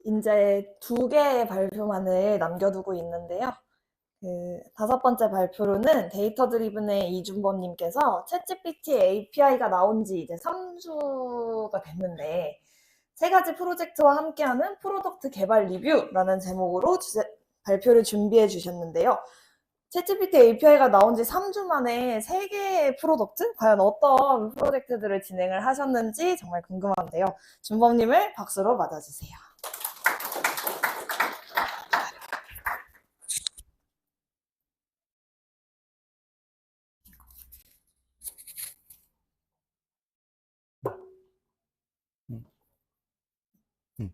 이제 두 개의 발표만을 남겨두고 있는데요. 다섯 번째 발표로는 데이터 드리븐의 이준범님께서 챗GPT API가 나온 지 이제 3주가 됐는데 세 가지 프로젝트와 함께하는 프로덕트 개발 리뷰라는 제목으로 발표를 준비해 주셨는데요. 챗GPT API가 나온 지 3주 만에 3개의 프로덕트? 과연 어떤 프로젝트들을 진행을 하셨는지 정말 궁금한데요. 준범님을 박수로 맞아주세요. 음, 음.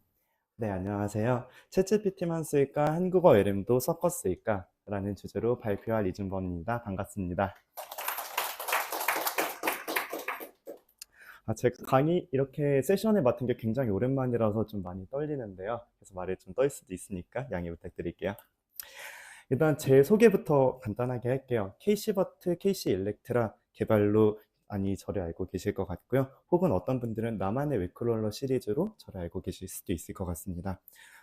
네, 안녕하세요. 챗GPT만 쓸까, 한국어 LM도 섞어 쓸까? 라는 주제로 발표할 이준범입니다. 반갑습니다. 제가 강의 이렇게 세션에 맡은 게 굉장히 오랜만이라서 좀 많이 떨리는데요. 그래서 말이 좀 떨 수도 있으니까 양해 부탁드릴게요. 일단 제 소개부터 간단하게 할게요. KC버트, KC일렉트라 개발로 많이 저를 알고 계실 것 같고요. 혹은 어떤 분들은 나만의 웹크롤러 시리즈로 저를 알고 계실 수도 있을 것 같습니다.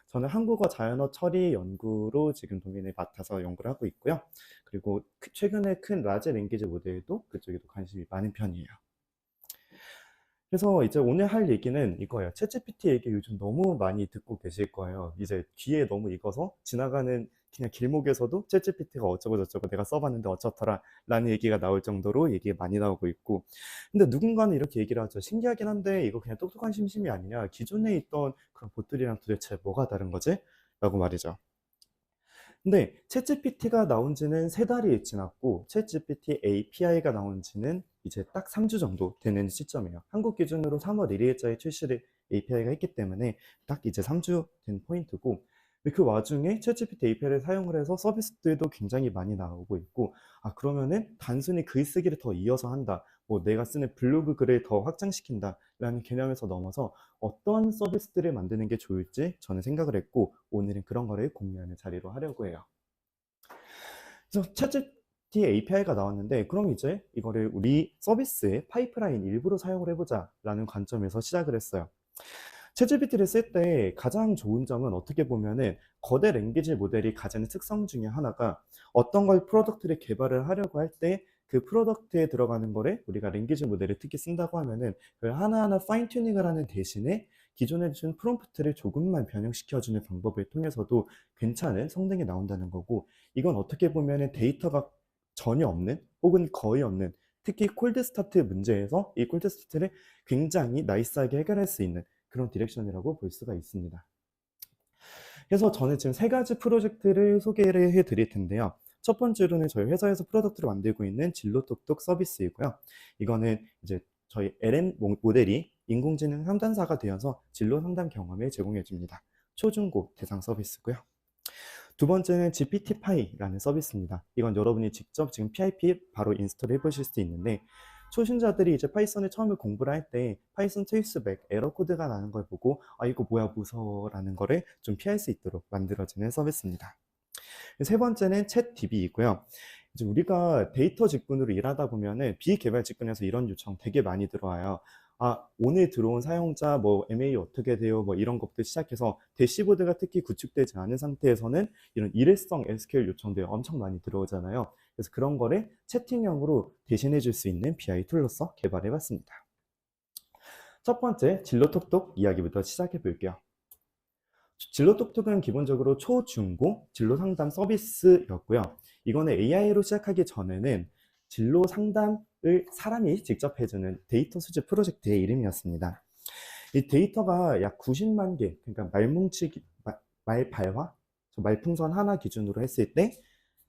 저는 한국어 자연어 처리 연구로 지금 도면을 맡아서 연구를 하고 있고요. 그리고 최근에 큰 라지 랭귀지 모델도 그쪽에도 관심이 많은 편이에요. 그래서 이제 오늘 할 얘기는 이거예요. 챗GPT 얘기 요즘 너무 많이 듣고 계실 거예요. 이제 귀에 너무 익어서 지나가는 그냥 길목에서도 챗GPT가 어쩌고 저쩌고 내가 써봤는데 어쩌더라 라는 얘기가 나올 정도로 얘기가 많이 나오고 있고, 근데 누군가는 이렇게 얘기를 하죠. 신기하긴 한데 이거 그냥 똑똑한 심심이 아니냐, 기존에 있던 그런 봇들이랑 도대체 뭐가 다른 거지? 라고 말이죠. 근데 챗GPT가 나온 지는 3달이 지났고 챗GPT API가 나온 지는 이제 딱 3주 정도 되는 시점이에요. 한국 기준으로 3월 1일자에 출시를 API가 했기 때문에 딱 이제 3주 된 포인트고, 그 와중에 챗GPT API를 사용을 해서 서비스들도 굉장히 많이 나오고 있고, 그러면은 단순히 글쓰기를 더 이어서 한다, 뭐 내가 쓰는 블로그 글을 더 확장시킨다 라는 개념에서 넘어서 어떤 서비스들을 만드는 게 좋을지 저는 생각을 했고, 오늘은 그런 거를 공유하는 자리로 하려고 해요. 그래서 챗GPT API가 나왔는데, 그럼 이제 이거를 우리 서비스의 파이프라인 일부로 사용을 해보자 라는 관점에서 시작을 했어요. 챗GPT를 쓸 때 가장 좋은 점은 어떻게 보면은 거대 랭귀지 모델이 가지는 특성 중에 하나가, 어떤 걸 프로덕트를 개발을 하려고 할 때 그 프로덕트에 들어가는 거를 우리가 랭귀지 모델을 특히 쓴다고 하면은 그걸 하나하나 파인 튜닝을 하는 대신에 기존에 준 프롬프트를 조금만 변형시켜주는 방법을 통해서도 괜찮은 성능이 나온다는 거고, 이건 어떻게 보면은 데이터가 전혀 없는 혹은 거의 없는, 특히 콜드 스타트 문제에서 이 콜드 스타트를 굉장히 나이스하게 해결할 수 있는 그런 디렉션이라고 볼 수가 있습니다. 그래서 저는 지금 3가지 프로젝트를 소개를 해 드릴 텐데요. 첫 번째로는 저희 회사에서 프로덕트를 만들고 있는 진로톡톡 서비스이고요. 이거는 이제 저희 LM 모델이 인공지능 상담사가 되어서 진로 상담 경험을 제공해 줍니다. 초중고 대상 서비스고요. 두 번째는 GPT-Pi라는 서비스입니다. 이건 여러분이 직접 지금 PIP 바로 인스톨 해보실 수 있는데, 초신자들이 이제 파이썬을 처음에 공부를 할 때 파이썬 트레이스백 에러 코드가 나는 걸 보고 이거 뭐야 무서워라는 거를 좀 피할 수 있도록 만들어지는 서비스입니다. 세 번째는 챗DB이고요. 이제 우리가 데이터 직군으로 일하다 보면은 비개발 직군에서 이런 요청 되게 많이 들어와요. 오늘 들어온 사용자 뭐 MA 어떻게 돼요? 뭐 이런 것부터 시작해서 대시보드가 특히 구축되지 않은 상태에서는 이런 일회성 SQL 요청들이 엄청 많이 들어오잖아요. 그래서 그런 거를 채팅형으로 대신해 줄 수 있는 BI 툴로서 개발해 봤습니다. 첫 번째 진로톡톡 이야기부터 시작해 볼게요. 진로톡톡은 기본적으로 초중고 진로 상담 서비스였고요. 이거는 AI로 시작하기 전에는 진로 상담을 사람이 직접 해주는 데이터 수집 프로젝트의 이름이었습니다. 이 데이터가 약 90만 개, 그러니까 말발화, 말풍선 하나 기준으로 했을 때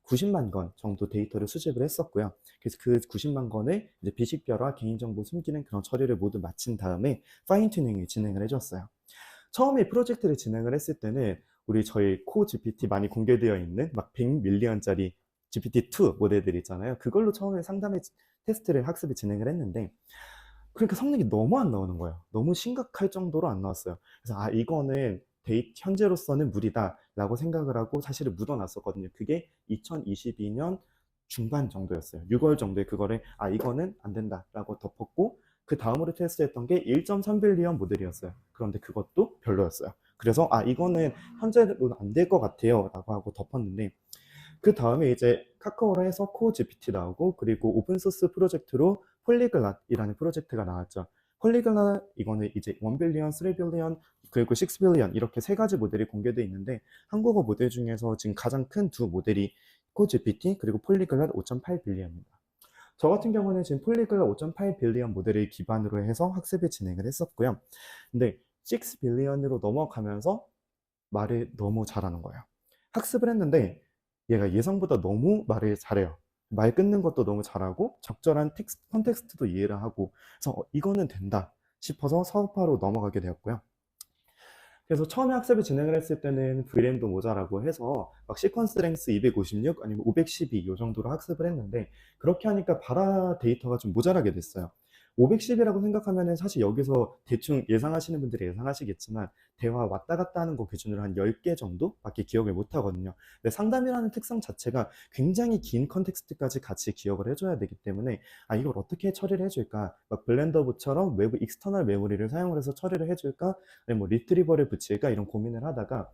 90만 건 정도 데이터를 수집을 했었고요. 그래서 그 90만 건을 이제 비식별화, 개인정보 숨기는 그런 처리를 모두 마친 다음에 파인 튜닝을 진행을 해줬어요. 처음에 프로젝트를 진행을 했을 때는 저희 코 GPT 많이 공개되어 있는 막 100밀리언짜리 GPT-2 모델들 있잖아요. 그걸로 처음에 상담의 테스트를 학습을 진행을 했는데, 그러니까 성능이 너무 안 나오는 거예요. 너무 심각할 정도로 안 나왔어요. 그래서 이거는 현재로서는 무리다 라고 생각을 하고 사실은 묻어놨었거든요. 그게 2022년 중반 정도였어요. 6월 정도에 그거를 이거는 안 된다 라고 덮었고, 그 다음으로 테스트했던 게 1.3빌리언 모델이었어요. 그런데 그것도 별로였어요. 그래서 이거는 현재로는 안 될 것 같아요 라고 하고 덮었는데, 그 다음에 이제 카카오로 해서 코어 GPT 나오고, 그리고 오픈소스 프로젝트로 폴리글랏이라는 프로젝트가 나왔죠. 폴리글랏 이거는 이제 1빌리언, 3빌리언, 그리고 6빌리언 이렇게 세 가지 모델이 공개되어 있는데, 한국어 모델 중에서 지금 가장 큰 두 모델이 코어 GPT 그리고 폴리글랏 5.8빌리언입니다. 저 같은 경우는 지금 폴리글랏 5.8빌리언 모델을 기반으로 해서 학습을 진행을 했었고요. 근데 6빌리언으로 넘어가면서 말을 너무 잘하는 거예요. 학습을 했는데 얘가 예상보다 너무 말을 잘해요. 말 끊는 것도 너무 잘하고 적절한 컨텍스트도 이해를 하고, 그래서 이거는 된다 싶어서 사업화로 넘어가게 되었고요. 그래서 처음에 학습을 진행을 했을 때는 VRAM도 모자라고 해서 막 시퀀스 랭스 256 아니면 512 이 정도로 학습을 했는데, 그렇게 하니까 바라 데이터가 좀 모자라게 됐어요. 510이라고 생각하면은 사실 여기서 대충 예상하시는 분들이 예상하시겠지만 대화 왔다 갔다 하는 거 기준으로 한 10개 정도밖에 기억을 못 하거든요. 근데 상담이라는 특성 자체가 굉장히 긴 컨텍스트까지 같이 기억을 해줘야 되기 때문에 이걸 어떻게 처리를 해줄까, 막 블렌더부처럼 외부 익스터널 메모리를 사용을 해서 처리를 해줄까, 아니면 뭐 리트리버를 붙일까, 이런 고민을 하다가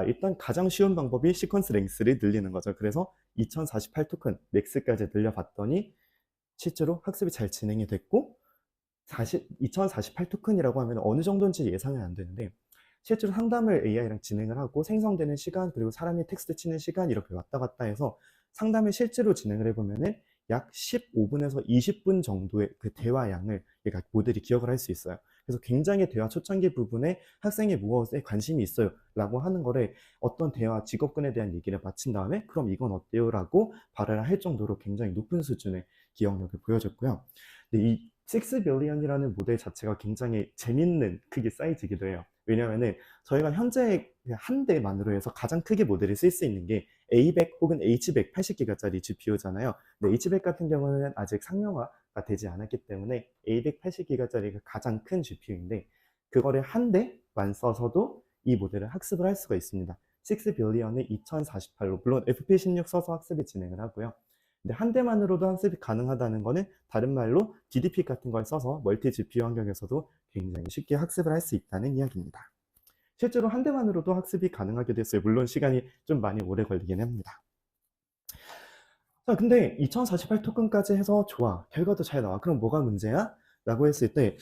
일단 가장 쉬운 방법이 시퀀스 랭스를 늘리는 거죠. 그래서 2048 토큰 맥스까지 늘려봤더니 실제로 학습이 잘 진행이 됐고, 2048 토큰이라고 하면 어느 정도인지 예상은 안 되는데, 실제로 상담을 AI랑 진행을 하고 생성되는 시간, 그리고 사람이 텍스트 치는 시간 이렇게 왔다 갔다 해서 상담을 실제로 진행을 해보면은 약 15분에서 20분 정도의 그 대화 양을 얘가 모델이 기억을 할 수 있어요. 그래서 굉장히 대화 초창기 부분에 학생이 무엇에 관심이 있어요 라고 하는 거를 어떤 대화 직업군에 대한 얘기를 마친 다음에 그럼 이건 어때요 라고 발언을 할 정도로 굉장히 높은 수준의 기억력을 보여줬고요. 근데 이 6빌리언이라는 모델 자체가 굉장히 재밌는 크기 사이즈이기도 해요. 왜냐면은 저희가 현재 한 대만으로 해서 가장 크게 모델을 쓸 수 있는 게 A100 혹은 H100 80기가짜리 GPU잖아요. 근데 H100 같은 경우는 아직 상용화가 되지 않았기 때문에 A100 80기가짜리가 가장 큰 GPU인데, 그거를 한 대만 써서도 이 모델을 학습을 할 수가 있습니다. 6빌리언을 2048로, 물론 FP16 써서 학습을 진행을 하고요. 근데 한 대만으로도 학습이 가능하다는 거는 다른 말로 DDP 같은 걸 써서 멀티 GPU 환경에서도 굉장히 쉽게 학습을 할 수 있다는 이야기입니다. 실제로 한 대만으로도 학습이 가능하게 됐어요. 물론 시간이 좀 많이 오래 걸리긴 합니다. 자, 근데 2048 토큰까지 해서 좋아, 결과도 잘 나와, 그럼 뭐가 문제야? 라고 했을 때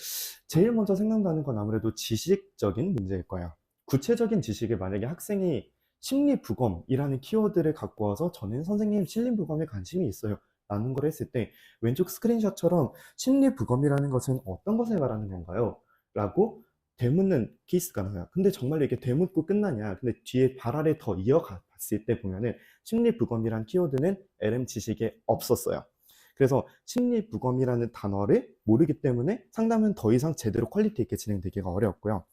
제일 먼저 생각나는 건 아무래도 지식적인 문제일 거예요. 구체적인 지식을 만약에 학생이 심리부검이라는 키워드를 갖고 와서 저는 선생님 심리부검에 관심이 있어요 라는 걸 했을 때, 왼쪽 스크린샷처럼 심리부검이라는 것은 어떤 것을 말하는 건가요? 라고 되묻는 케이스가 나와요. 근데 정말 이게 되묻고 끝나냐? 근데 뒤에 발화를 더 이어가 봤을 때 보면은 심리부검이란 키워드는 LM 지식에 없었어요. 그래서 심리부검이라는 단어를 모르기 때문에 상담은 더 이상 제대로 퀄리티 있게 진행되기가 어려웠고요.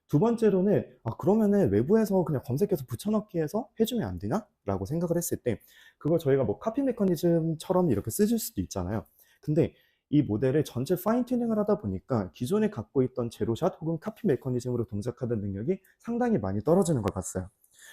두 번째로는 그러면은 외부에서 그냥 검색해서 붙여넣기 해서 해주면 안 되나? 라고 생각을 했을 때, 그걸 저희가 뭐 카피 메커니즘처럼 이렇게 쓰실 수도 있잖아요. 근데 이 모델을 전체 파인 튜닝을 하다 보니까 기존에 갖고 있던 제로샷 혹은 카피 메커니즘으로 동작하는 능력이 상당히 많이 떨어지는 걸 봤어요.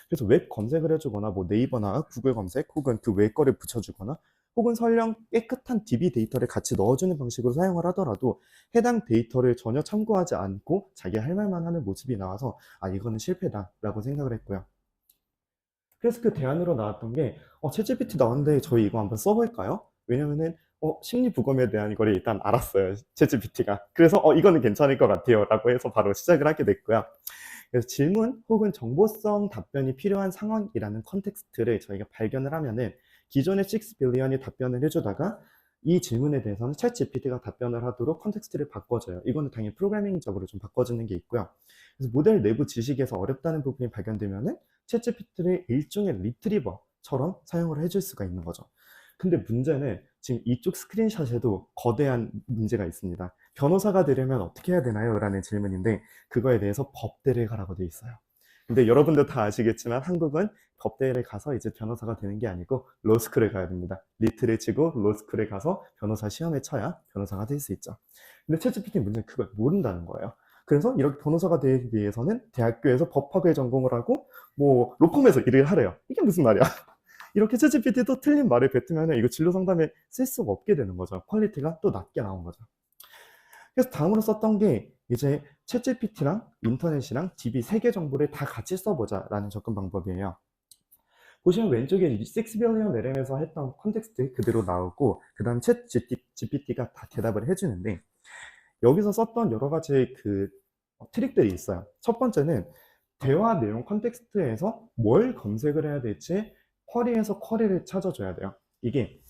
그래서 웹 검색을 해주거나 뭐 네이버나 구글 검색 혹은 그 외 거를 붙여주거나, 혹은 설령 깨끗한 DB 데이터를 같이 넣어주는 방식으로 사용을 하더라도 해당 데이터를 전혀 참고하지 않고 자기 할 말만 하는 모습이 나와서 이거는 실패다 라고 생각을 했고요. 그래서 그 대안으로 나왔던 게 챗GPT 나왔는데 저희 이거 한번 써볼까요? 왜냐면은 심리부검에 대한 걸 일단 알았어요, 챗GPT가. 그래서 이거는 괜찮을 것 같아요 라고 해서 바로 시작을 하게 됐고요. 그래서 질문 혹은 정보성 답변이 필요한 상황이라는 컨텍스트를 저희가 발견을 하면은 기존의 6빌리언이 답변을 해주다가 이 질문에 대해서는 챗GPT가 답변을 하도록 컨텍스트를 바꿔줘요. 이거는 당연히 프로그래밍적으로 좀 바꿔주는 게 있고요. 그래서 모델 내부 지식에서 어렵다는 부분이 발견되면은 챗GPT를 일종의 리트리버처럼 사용을 해줄 수가 있는 거죠. 근데 문제는 지금 이쪽 스크린샷에도 거대한 문제가 있습니다. 변호사가 되려면 어떻게 해야 되나요? 라는 질문인데, 그거에 대해서 법대를 가라고 되어 있어요. 근데 여러분들 다 아시겠지만 한국은 법대를 가서 이제 변호사가 되는 게 아니고 로스쿨을 가야 됩니다. 리트를 치고 로스쿨에 가서 변호사 시험에 쳐야 변호사가 될 수 있죠. 근데 챗GPT 문제는 그걸 모른다는 거예요. 그래서 이렇게 변호사가 되기 위해서는 대학교에서 법학을 전공을 하고 뭐 로펌에서 일을 하래요. 이게 무슨 말이야? 이렇게 챗GPT도 틀린 말을 뱉으면 이거 진로 상담에 쓸 수가 없게 되는 거죠. 퀄리티가 또 낮게 나온 거죠. 그래서 다음으로 썼던 게 이제 챗GPT랑 인터넷이랑 DB 세 개 정보를 다 같이 써보자라는 접근 방법이에요. 보시면 왼쪽에 6 billion LM에서 했던 컨텍스트 그대로 나오고 그 다음 챗 GPT가 다 대답을 해주는데 여기서 썼던 여러 가지 그 트릭들이 있어요. 첫 번째는 대화 내용 컨텍스트에서 뭘 검색을 해야 될지 쿼리에서 쿼리를 찾아줘야 돼요. 이게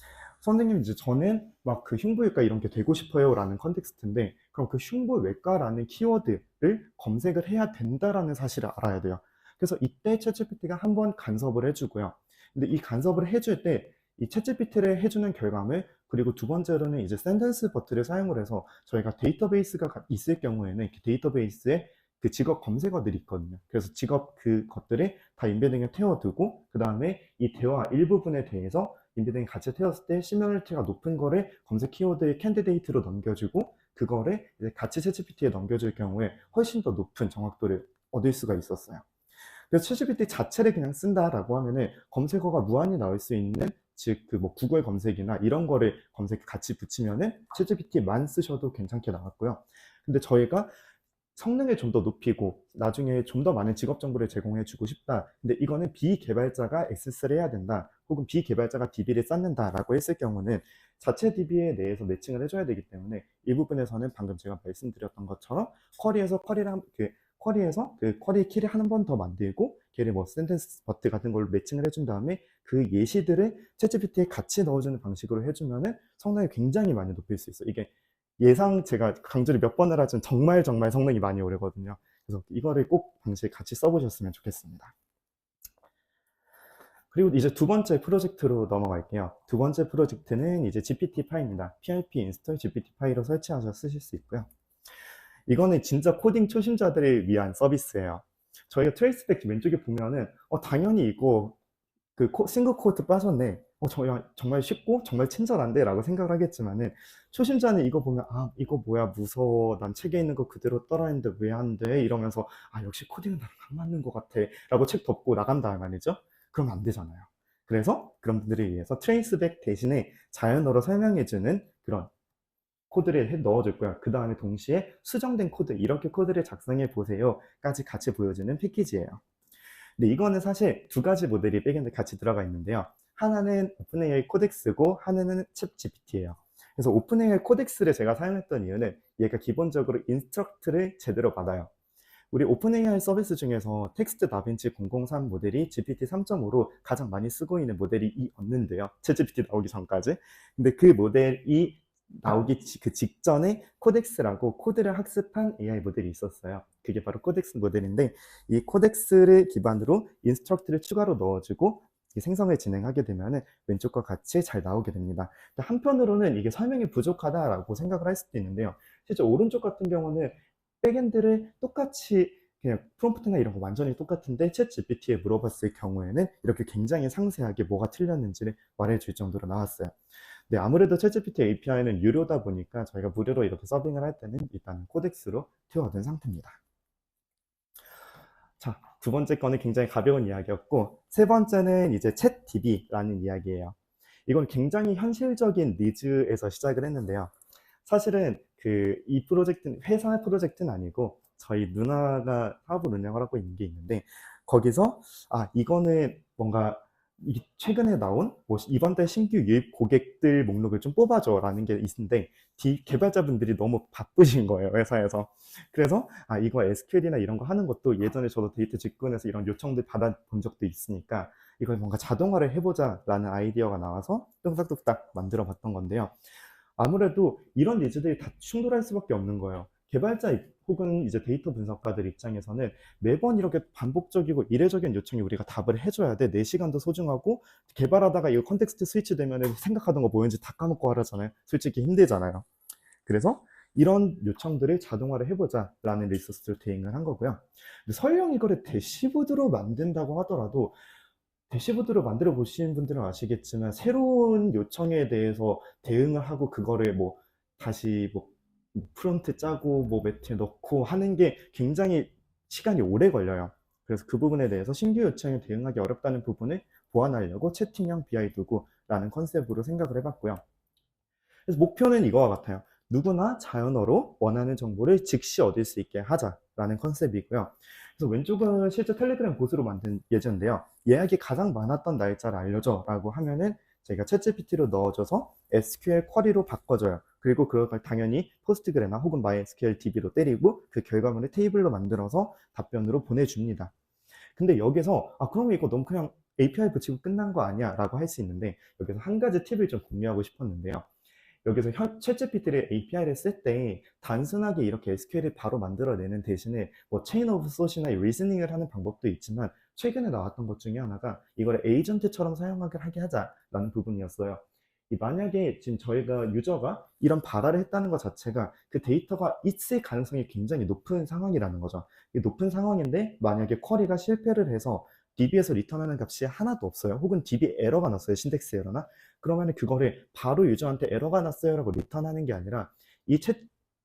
선생님 이제 저는 막 그 흉부외과 이런 게 되고 싶어요 라는 컨텍스트인데 그럼 그 흉부외과라는 키워드를 검색을 해야 된다라는 사실을 알아야 돼요. 그래서 이때 챗GPT가 한번 간섭을 해주고요. 근데 이 간섭을 해줄 때 이 챗GPT를 해주는 결과물 그리고 두 번째로는 이제 센텐스 버튼을 사용을 해서 저희가 데이터베이스가 있을 경우에는 그 데이터베이스에 그 직업 검색어들이 있거든요. 그래서 직업 그 것들을 다 인베딩을 태워두고 그 다음에 이 대화 일부분에 대해서 인베딩 같이 태웠을 때 시밀러리티가 높은 거를 검색 키워드의 캔디데이트로 넘겨주고 그거를 이제 같이 챗GPT에 넘겨줄 경우에 훨씬 더 높은 정확도를 얻을 수가 있었어요. 그래서 챗GPT 자체를 그냥 쓴다라고 하면은 검색어가 무한히 나올 수 있는 즉 그 뭐 구글 검색이나 이런 거를 검색 같이 붙이면은 챗GPT만 쓰셔도 괜찮게 나왔고요. 근데 저희가 성능을 좀 더 높이고 나중에 좀 더 많은 직업 정보를 제공해 주고 싶다. 근데 이거는 비개발자가 액세스를 해야 된다. 혹은 비개발자가 DB를 쌓는다라고 했을 경우는 자체 DB에 내에서 매칭을 해줘야 되기 때문에 이 부분에서는 방금 제가 말씀드렸던 것처럼 쿼리에서 그 쿼리 키를 한 번 더 만들고 걔를 뭐 센텐스 버트 같은 걸로 매칭을 해준 다음에 그 예시들을 챗GPT에 같이 넣어주는 방식으로 해주면은 성능을 굉장히 많이 높일 수 있어요. 이게 예상 제가 강조를 몇 번을 하지만 정말 성능이 많이 오르거든요. 그래서 이거를 꼭 방식 같이 써보셨으면 좋겠습니다. 그리고 이제 두 번째 프로젝트로 넘어갈게요. 두 번째 프로젝트는 이제 GPT 파이입니다. PIP 인스톨 GPT 파이로 설치하셔서 쓰실 수 있고요. 이거는 진짜 코딩 초심자들을 위한 서비스예요. 저희가 트레이스백 왼쪽에 보면은 당연히 이거 그 싱글 코트 빠졌네. 정말 쉽고 정말 친절한데 라고 생각을 하겠지만은 초심자는 이거 보면 아 이거 뭐야 무서워 난 책에 있는 거 그대로 따라 했는데 왜 안 돼? 이러면서 아 역시 코딩은 나랑 안 맞는 것 같아 라고 책 덮고 나간다 말이죠. 그러면 안 되잖아요. 그래서 그런 분들을 위해서 트레이스백 대신에 자연어로 설명해주는 그런 코드를 넣어줄 거야. 그 다음에 동시에 수정된 코드 이렇게 코드를 작성해 보세요 까지 같이 보여주는 패키지예요. 근데 이거는 사실 두 가지 모델이 백엔드 같이 들어가 있는데요. 하나는 오픈AI 코덱스고 하나는 챗GPT예요. 그래서 오픈AI 코덱스를 제가 사용했던 이유는 얘가 기본적으로 인스트럭트를 제대로 받아요. 우리 오픈AI 서비스 중에서 텍스트 다빈치 003 모델이 GPT 3.5로 가장 많이 쓰고 있는 모델이 이었는데요. 챗GPT 나오기 전까지. 근데 그 모델이 나오기 그 직전에 코덱스라고 코드를 학습한 AI 모델이 있었어요. 그게 바로 코덱스 모델인데 이 코덱스를 기반으로 인스트럭트를 추가로 넣어주고 생성을 진행하게 되면 왼쪽과 같이 잘 나오게 됩니다. 한편으로는 이게 설명이 부족하다라고 생각을 할 수도 있는데요. 실제 오른쪽 같은 경우는 백엔드를 똑같이 그냥 프롬프트나 이런 거 완전히 똑같은데 챗 GPT에 물어봤을 경우에는 이렇게 굉장히 상세하게 뭐가 틀렸는지를 말해줄 정도로 나왔어요. 네, 아무래도 챗 GPT API는 유료다 보니까 저희가 무료로 이렇게 서빙을 할 때는 일단 코덱스로 튀어든 상태입니다. 자, 두 번째 거는 굉장히 가벼운 이야기였고 세 번째는 이제 챗DB라는 이야기예요. 이건 굉장히 현실적인 니즈에서 시작을 했는데요. 사실은 이 프로젝트는 회사 프로젝트는 아니고 저희 누나가 사업을 운영을 하고 있는 게 있는데 거기서 이거는 뭔가 최근에 나온 뭐 이번 달 신규 유입 고객들 목록을 좀 뽑아줘 라는 게 있는데 개발자분들이 너무 바쁘신 거예요 회사에서. 그래서 이거 SQL이나 이런 거 하는 것도 예전에 저도 데이터 직군에서 이런 요청들 받아본 적도 있으니까 이걸 뭔가 자동화를 해보자 라는 아이디어가 나와서 뚝딱뚝딱 만들어 봤던 건데요. 아무래도 이런 니즈들이 다 충돌할 수밖에 없는 거예요. 개발자 혹은 이제 데이터 분석가들 입장에서는 매번 이렇게 반복적이고 이례적인 요청에 우리가 답을 해줘야 돼. 내 시간도 소중하고 개발하다가 이거 컨텍스트 스위치 되면 생각하던 거 뭐였는지 다 까먹고 하라잖아요. 솔직히 힘들잖아요. 그래서 이런 요청들을 자동화를 해보자 라는 리소스를 대응을 한 거고요. 설령 이거를 대시보드로 만든다고 하더라도 대시보드로 만들어 보신 분들은 아시겠지만 새로운 요청에 대해서 대응을 하고 그거를 뭐 다시 뭐 프론트 짜고 뭐 매트에 넣고 하는 게 굉장히 시간이 오래 걸려요. 그래서 그 부분에 대해서 신규 요청에 대응하기 어렵다는 부분을 보완하려고 채팅형 BI 도구라는 컨셉으로 생각을 해봤고요. 그래서 목표는 이거와 같아요. 누구나 자연어로 원하는 정보를 즉시 얻을 수 있게 하자라는 컨셉이고요. 그래서 왼쪽은 실제 텔레그램 봇으로 만든 예제인데요. 예약이 가장 많았던 날짜를 알려줘라고 하면은 저희가 챗GPT로 넣어줘서 SQL 쿼리로 바꿔줘요. 그리고 그걸 당연히 포스트그레나 혹은 MySQL DB로 때리고 그 결과물을 테이블로 만들어서 답변으로 보내줍니다. 근데 여기서 그러면 이거 너무 그냥 API 붙이고 끝난 거 아니야? 라고 할 수 있는데, 여기서 한 가지 팁을 좀 공유하고 싶었는데요. 여기서 챗GPT를 API를 쓸 때 단순하게 이렇게 SQL을 바로 만들어내는 대신에 뭐 체인 오브 소스나 리즈닝을 하는 방법도 있지만, 최근에 나왔던 것 중에 하나가 이걸 에이전트처럼 사용하게 하게 하자라는 부분이었어요. 만약에 지금 저희가 유저가 이런 발화를 했다는 것 자체가 그 데이터가 있을 가능성이 굉장히 높은 상황이라는 거죠. 이 높은 상황인데 만약에 쿼리가 실패를 해서 DB에서 리턴하는 값이 하나도 없어요. 혹은 DB 에러가 났어요. 신텍스 에러나. 그러면 그거를 바로 유저한테 에러가 났어요라고 리턴하는 게 아니라 이 챗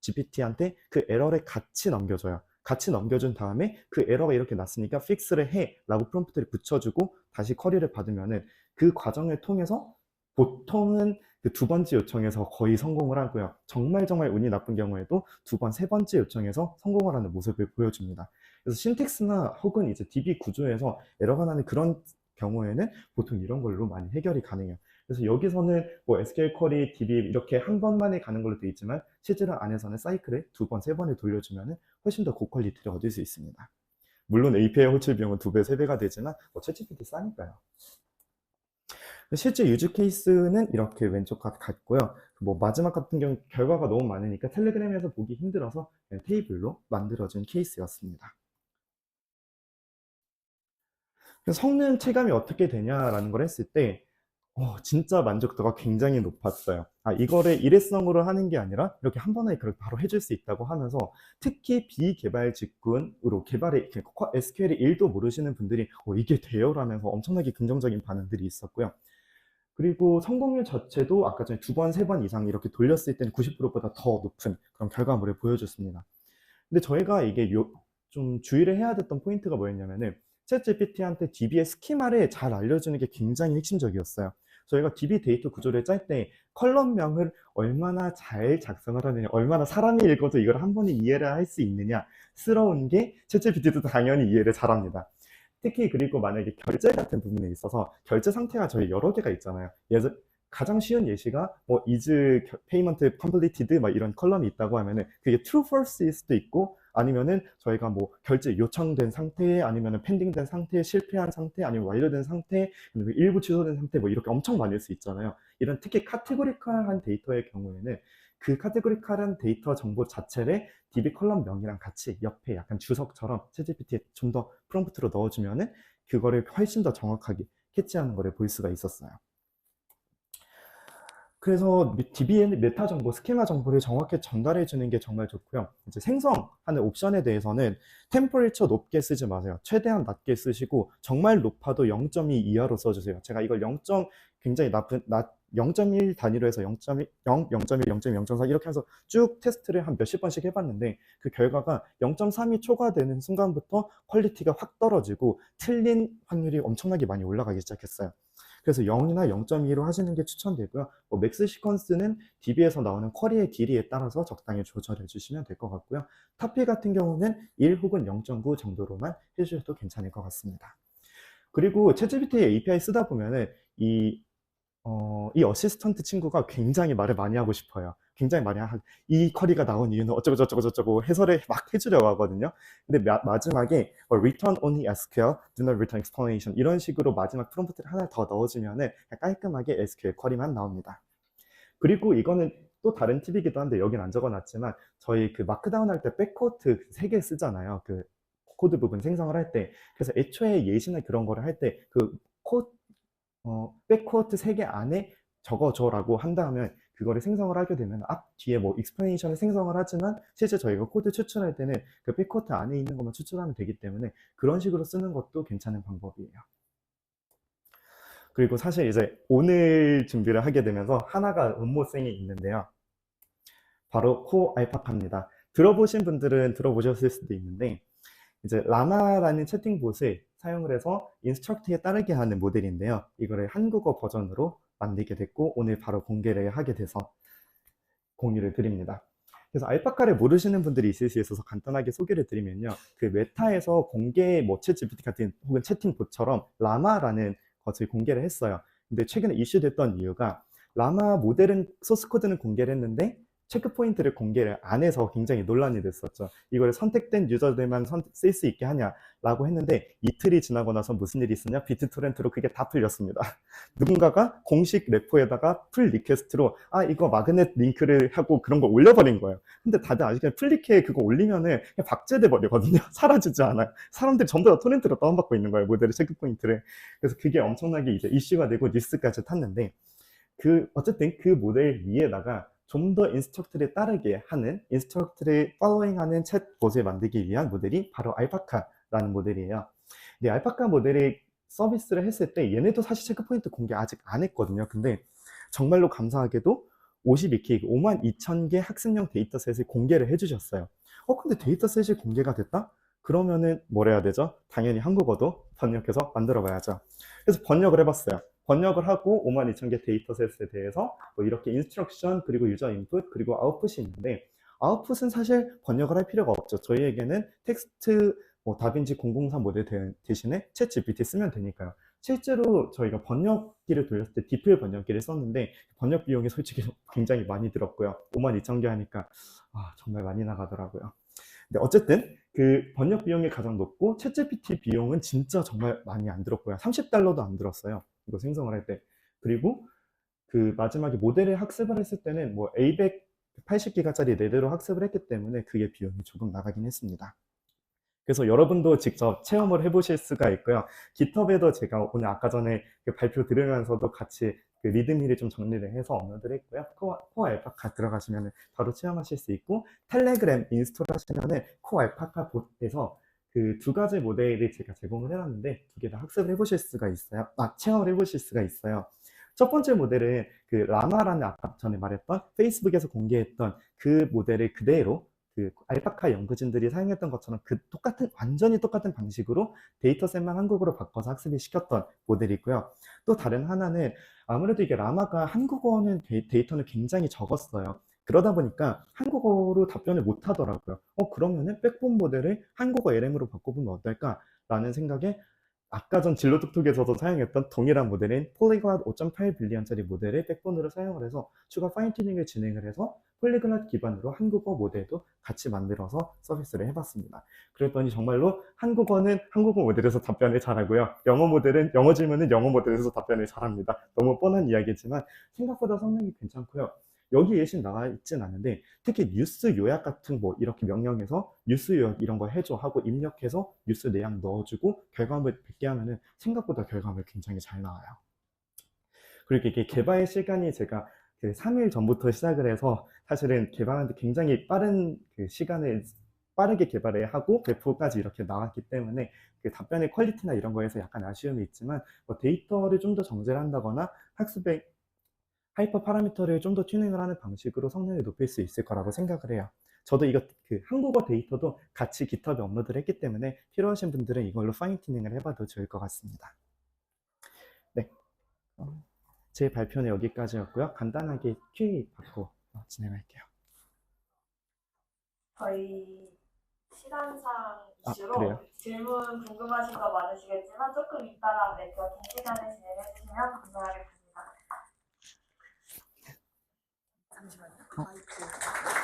GPT한테 그 에러를 같이 넘겨줘요. 같이 넘겨준 다음에 그 에러가 이렇게 났으니까 픽스를 해 라고 프롬프트를 붙여주고 다시 쿼리를 받으면은 그 과정을 통해서 보통은 그 두 번째 요청에서 거의 성공을 하고요. 정말 운이 나쁜 경우에도 두 번, 세 번째 요청에서 성공을 하는 모습을 보여줍니다. 그래서 신텍스나 혹은 이제 DB 구조에서 에러가 나는 그런 경우에는 보통 이런 걸로 많이 해결이 가능해요. 그래서 여기서는 뭐 SQL 쿼리, DB 이렇게 한 번만에 가는 걸로 되어 있지만 실제로 안에서는 사이클을 두 번, 세 번을 돌려주면 훨씬 더 고퀄리티를 얻을 수 있습니다. 물론 API 호출 비용은 두 배, 세 배가 되지만 뭐 챗GPT 싸니까요. 실제 유즈 케이스는 이렇게 왼쪽 같고요. 뭐 마지막 같은 경우 결과가 너무 많으니까 텔레그램에서 보기 힘들어서 그냥 테이블로 만들어진 케이스였습니다. 성능 체감이 어떻게 되냐라는 걸 했을 때 진짜 만족도가 굉장히 높았어요. 이거를 일회성으로 하는 게 아니라 이렇게 한 번에 그걸 바로 해줄 수 있다고 하면서 특히 비개발 직군으로 개발에 SQL이 1도 모르시는 분들이 이게 돼요? 라면서 엄청나게 긍정적인 반응들이 있었고요. 그리고 성공률 자체도 아까 전에 두 번, 세 번 이상 이렇게 돌렸을 때는 90%보다 더 높은 그런 결과물을 보여줬습니다. 근데 저희가 이게 좀 주의를 해야 됐던 포인트가 뭐였냐면은 챗GPT한테 DB의 스키마를 잘 알려주는 게 굉장히 핵심적이었어요. 저희가 DB 데이터 구조를 짤 때 컬럼명을 얼마나 잘 작성을 하느냐, 얼마나 사람이 읽어도 이걸 한 번에 이해를 할 수 있느냐 스러운 게 챗GPT도 당연히 이해를 잘합니다. 특히 그리고 만약에 결제 같은 부분에 있어서 결제 상태가 저희 여러 개가 있잖아요. 가장 쉬운 예시가 뭐 is payment completed 막 이런 컬럼이 있다고 하면은 그게 true false일 수도 있고 아니면은 저희가 뭐 결제 요청된 상태 아니면은 pending된 상태 실패한 상태 아니면 완료된 상태 아니면 일부 취소된 상태 뭐 이렇게 엄청 많을 수 있잖아요. 이런 특히 카테고리컬한 데이터의 경우에는 그 카테고리컬한 데이터 정보 자체를 DB 컬럼명이랑 같이 옆에 약간 주석처럼 챗GPT에 좀 더 프롬프트로 넣어주면은 그거를 훨씬 더 정확하게 캐치하는 거를 볼 수가 있었어요. 그래서 DB의 메타 정보, 스키마 정보를 정확히 전달해 주는 게 정말 좋고요. 이제 생성하는 옵션에 대해서는 템퍼레처 높게 쓰지 마세요. 최대한 낮게 쓰시고 정말 높아도 0.2 이하로 써주세요. 제가 이걸 굉장히 0.1 단위로 해서 0.1, 0, 0.1, 0.2, 0.4 이렇게 해서 쭉 테스트를 한 몇십 번씩 해봤는데 그 결과가 0.3이 초과되는 순간부터 퀄리티가 확 떨어지고 틀린 확률이 엄청나게 많이 올라가기 시작했어요. 그래서 0이나 0.2로 하시는 게 추천되고요. 맥스 시퀀스는 DB에서 나오는 쿼리의 길이에 따라서 적당히 조절해 주시면 될 것 같고요. 타피 같은 경우는 1 혹은 0.9 정도로만 해주셔도 괜찮을 것 같습니다. 그리고 챗GPT API 쓰다 보면은 이 어시스턴트 친구가 굉장히 말을 많이 하고 싶어요. 굉장히 많이 이 쿼리가 나온 이유는 어쩌고 저쩌고 저쩌고 해설을 막 해주려고 하거든요. 근데 마지막에 return only SQL, do not return explanation 이런 식으로 마지막 프롬프트를 하나 더 넣어주면은 깔끔하게 SQL 쿼리만 나옵니다. 그리고 이거는 또 다른 팁이기도 한데 여긴 안 적어놨지만 저희 그 마크다운 할 때 백코트 3개 쓰잖아요. 그 코드 부분 생성을 할 때. 그래서 애초에 예시나 그런 거를 할 때 그 백코트 3개 안에 적어줘라고 한다면 그거를 생성을 하게 되면 앞, 뒤에 뭐 익스플레이션을 생성을 하지만 실제 저희가 코드 추출할 때는 그 백코트 안에 있는 것만 추출하면 되기 때문에 그런 식으로 쓰는 것도 괜찮은 방법이에요. 그리고 사실 이제 오늘 준비를 하게 되면서 하나가 음모생이 있는데요. 바로 코알파카입니다. 들어보신 분들은 들어보셨을 수도 있는데 이제 라마라는 채팅봇을 사용을 해서 인스트럭트에 따르게 하는 모델인데요. 이거를 한국어 버전으로 만들게 됐고 오늘 바로 공개를 하게 돼서 공유를 드립니다. 그래서 알파카를 모르시는 분들이 있을 수 있어서 간단하게 소개를 드리면요. 그 메타에서 공개 뭐 챗GPT 같은 혹은 채팅봇처럼 라마라는 것을 공개를 했어요. 근데 최근에 이슈됐던 이유가 라마 모델은 소스 코드는 공개를 했는데 체크 포인트를 공개를 안 해서 굉장히 논란이 됐었죠. 이걸 선택된 유저들만 쓸 수 있게 하냐라고 했는데 이틀이 지나고 나서 무슨 일이 있었냐? 비트토렌트로 그게 다 풀렸습니다. 누군가가 공식 레포에다가 풀 리퀘스트로 이거 마그넷 링크를 하고 그런 거 올려버린 거예요. 근데 다들 아직 그냥 풀리케 그거 올리면은 그냥 박제돼 버리거든요. 사라지지 않아요. 사람들이 전부 다 토렌트로 다운받고 있는 거예요. 모델의 체크 포인트를. 그래서 그게 엄청나게 이제 이슈가 되고 뉴스까지 탔는데 어쨌든 그 모델 위에다가 좀 더 인스트럭트를 따르게 하는, 인스트럭트를 팔로잉하는 챗봇을 만들기 위한 모델이 바로 알파카라는 모델이에요. 근데 알파카 모델이 서비스를 했을 때 얘네도 사실 체크포인트 공개 아직 안 했거든요. 근데 정말로 감사하게도 52K, 52,000개 학습용 데이터셋을 공개를 해주셨어요. 근데 데이터셋이 공개가 됐다? 그러면은 뭘 해야 되죠? 당연히 한국어도 번역해서 만들어 봐야죠. 그래서 번역을 해봤어요. 번역을 하고 52,000개 데이터셋에 대해서 뭐 이렇게 인스트럭션 그리고 유저 인풋 그리고 아웃풋이 있는데 아웃풋은 사실 번역을 할 필요가 없죠. 저희에게는 텍스트 뭐 다빈치 003 모델 대신에 챗 GPT 쓰면 되니까요. 실제로 저희가 번역기를 돌렸을 때 디플 번역기를 썼는데 번역 비용이 솔직히 굉장히 많이 들었고요. 52,000개 하니까 정말 많이 나가더라고요. 근데 어쨌든 그 번역 비용이 가장 높고 챗GPT 비용은 진짜 정말 많이 안 들었고요. $30도 안 들었어요. 이거 생성을 할 때. 그리고 그 마지막에 모델을 학습을 했을 때는 뭐 A180기가짜리 4대로 학습을 했기 때문에 그게 비용이 조금 나가긴 했습니다. 그래서 여러분도 직접 체험을 해보실 수가 있고요. 깃허브에도 제가 오늘 아까 전에 그 발표 들으면서도 같이 그 리드미를 좀 정리를 해서 업로드를 했고요. 코어 알파카 들어가시면 바로 체험하실 수 있고 텔레그램 인스톨 하시면은 코어 알파카 봇에서 그 두 가지 모델을 제가 제공을 해놨는데 두 개 다 학습을 해보실 수가 있어요. 체험을 해보실 수가 있어요. 첫 번째 모델은 그 라마라는 아까 전에 말했던 페이스북에서 공개했던 그 모델을 그대로 그 알파카 연구진들이 사용했던 것처럼 완전히 똑같은 방식으로 데이터셋만 한국어로 바꿔서 학습을 시켰던 모델이고요. 또 다른 하나는 아무래도 이게 라마가 한국어는 데이터는 굉장히 적었어요. 그러다 보니까 한국어로 답변을 못 하더라고요. 그러면은 백본 모델을 한국어 LM으로 바꿔보면 어떨까라는 생각에 아까 전 진로톡톡에서도 사용했던 동일한 모델인 폴리글랏 5.8 빌리언짜리 모델을 백본으로 사용을 해서 추가 파인 튜닝을 진행을 해서 폴리글랏 기반으로 한국어 모델도 같이 만들어서 서비스를 해봤습니다. 그랬더니 정말로 한국어는 한국어 모델에서 답변을 잘하고요. 영어 모델은 영어 질문은 영어 모델에서 답변을 잘합니다. 너무 뻔한 이야기지만 생각보다 성능이 괜찮고요. 여기 예시 나와 있진 않은데 특히 뉴스 요약 같은 뭐 이렇게 명령해서 뉴스 요약 이런 거 해줘 하고 입력해서 뉴스 내용 넣어주고 결과물 100개 하면은 생각보다 결과물 굉장히 잘 나와요. 그리고 이게 개발 시간이 제가 그 3일 전부터 시작을 해서 사실은 개발하는데 굉장히 빠른 그 시간을 빠르게 개발을 하고 배포까지 이렇게 나왔기 때문에 그 답변의 퀄리티나 이런 거에서 약간 아쉬움이 있지만 뭐 데이터를 좀 더 정제를 한다거나 학습의 하이퍼 파라미터를 좀 더 튜닝을 하는 방식으로 성능을 높일 수 있을 거라고 생각을 해요. 저도 이거 그 한국어 데이터도 같이 깃허브에 업로드를 했기 때문에 필요하신 분들은 이걸로 파인 튜닝을 해봐도 좋을 것 같습니다. 네, 제 발표는 여기까지였고요. 간단하게 Q&A 받고 진행할게요. 저희 시간상 이슈로 그래요? 질문 궁금하신 거 많으시겠지만 조금 이따가 더 긴 시간에 진행해 주시면 감사하겠습니다. 잠시만요. 마이크.